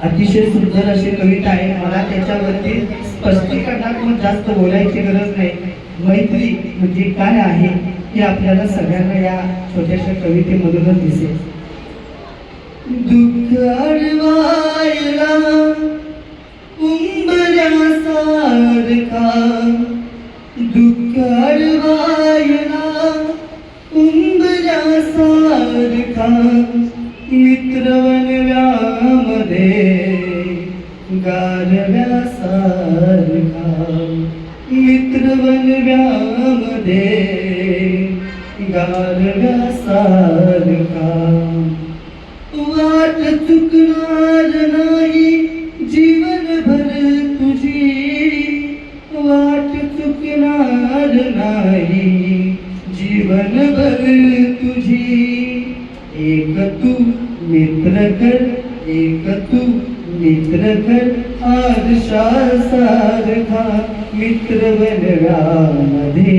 अतिशय सुंदर अशी कविता आहे. मला त्याच्यावरती स्पष्टीकरणात्मक जास्त बोलायची गरज नाही. मैत्री म्हणजे काय आहे हे आपल्याला सगळ्यांना या छोट्याशा कवितेमधूनच दिसेल. दुःख अडवायला उंबऱ्यासारखा, दुःख अडवायला उंबऱ्यासारखा, मित्रवनव्यामध्ये गारव्यासारखा, मित्रवनव्यामध्ये गारव्यासारखा. वाट चुकणार नाही जीवनभर तुझी, वाट चुकणार नाही जीवनभर तुझी. एक तू मित्र कर, एक तू मित्र कर, आरशासारखा, मित्रवनव्यामध्ये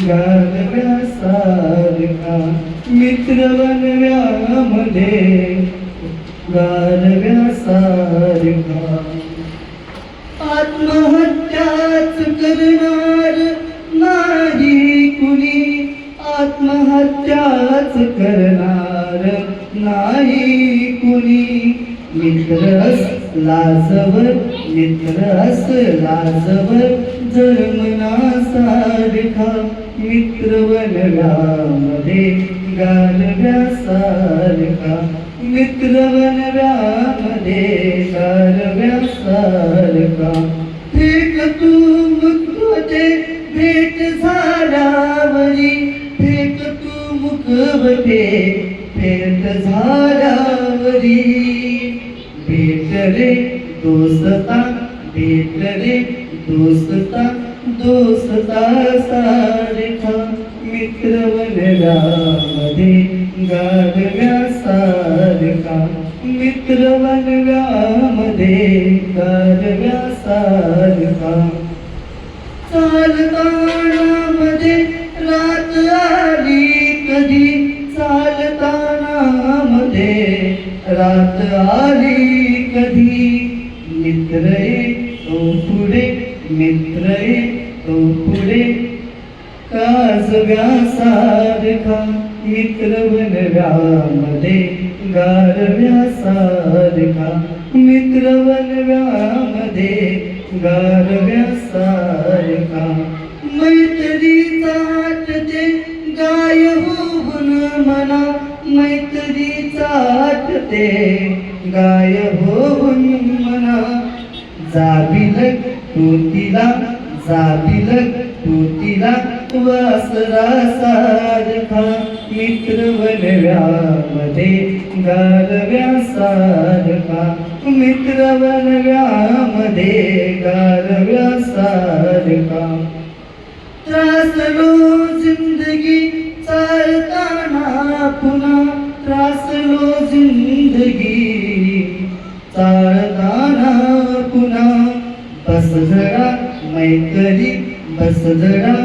गारव्यासारखा, मित्रवनव्यामध्ये गारव्यासारखा. आत्महत्याच करणार नाही कुणी, आत्महत्याच करणार नाही कुणी. मित्र लाजवर, मित्र लाजवर, जन्मनासारखा, मित्रवनव्यामध्ये गारव्यासारखा, मित्रवनव्यामध्ये गारव्यासारखा. फेक तू मुखवटे भेट झाडावरी, फेक तू मुखवटे भेट झाडावरी. भेट रे दोस्ता, भेट रे दोस्ता, दोस्ता सारखा, मित्रवनव्यामध्ये गारव्यासारखा, मित्रवनव्यामध्ये गारव्यासारखा. चालतानामध्ये रात आली कधी, चालतानामध्ये रात आली कधी. मित्र तो पुढे, मित्र तो पुढे, काजव्यासारखा, मित्रवनव्यामध्ये गारव्यासारखा, मित्रवनव्यामध्ये गारव्यासारखा. मैत्रीचा आटते गाय होऊन मना, मैत्रीचा आटते गाय होऊन मना. जाबिलक तू तिला, जाबिलक तू तिला, वासरासारखा, मित्रवनव्यामध्ये गारव्यासारखा, मित्रवनव्यामध्ये गारव्यासारखा. त्रासलो जिंदगी चालताना पुन्हा, त्रासलो जिंदगी चालताना पुन्हा. बस जरा मैत्री, बस जरा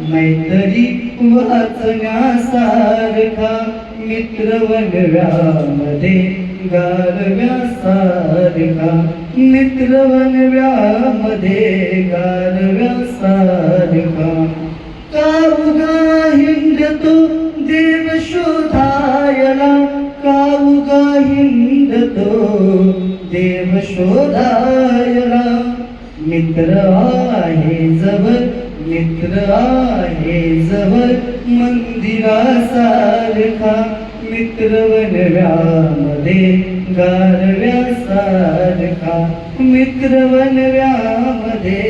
मैत्री, वाचण्यासारखा, मित्रवनव्यामध्ये गारव्यासारखा, मित्रवनव्यामध्ये गारव्यासारखा. का उगा हिंडतो देव शोधायला, का उगा हिंडतो देव शोधायला. मित्र आहे जवळ, मित्र आहे जवळ, मंदिरासारखा, मित्रवनव्यामध्ये गारव्यासारखा, मित्रवनव्यामध्ये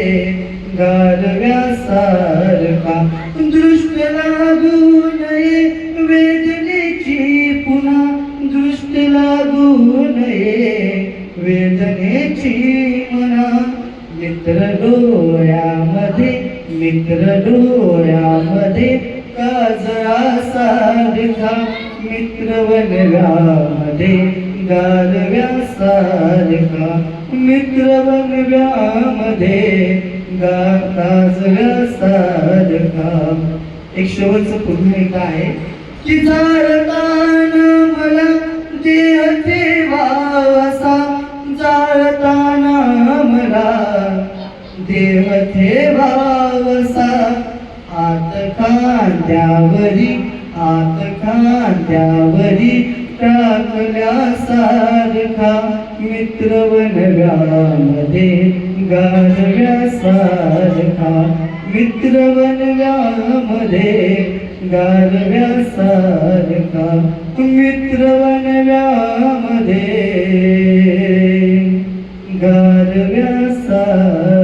गारव्यासारखा. दृष्ट लागू नये वेदनेची पुन्हा, दृष्ट लागू नये वेदनेची म्हणा. मित्र डोळ्यामध्ये, मित्र डोळ्यामध्ये काजळासारखा, मित्रवनव्यामध्ये गारव्यासारखा, मित्रवनव्यामध्ये काजळासारखा. एक शेवटचं पुन्हा एकदा आहे की जाळताना मला देह ठेवासा, जाळ खांद्यावरी हात खांद्यावरी टाकल्यासारखा मित्र वनव्यामध्ये गारव्यासारखा मित्र वनव्यामध्ये गारव्यासारखा मित्र वनव्यामध्ये गारव्यासारखा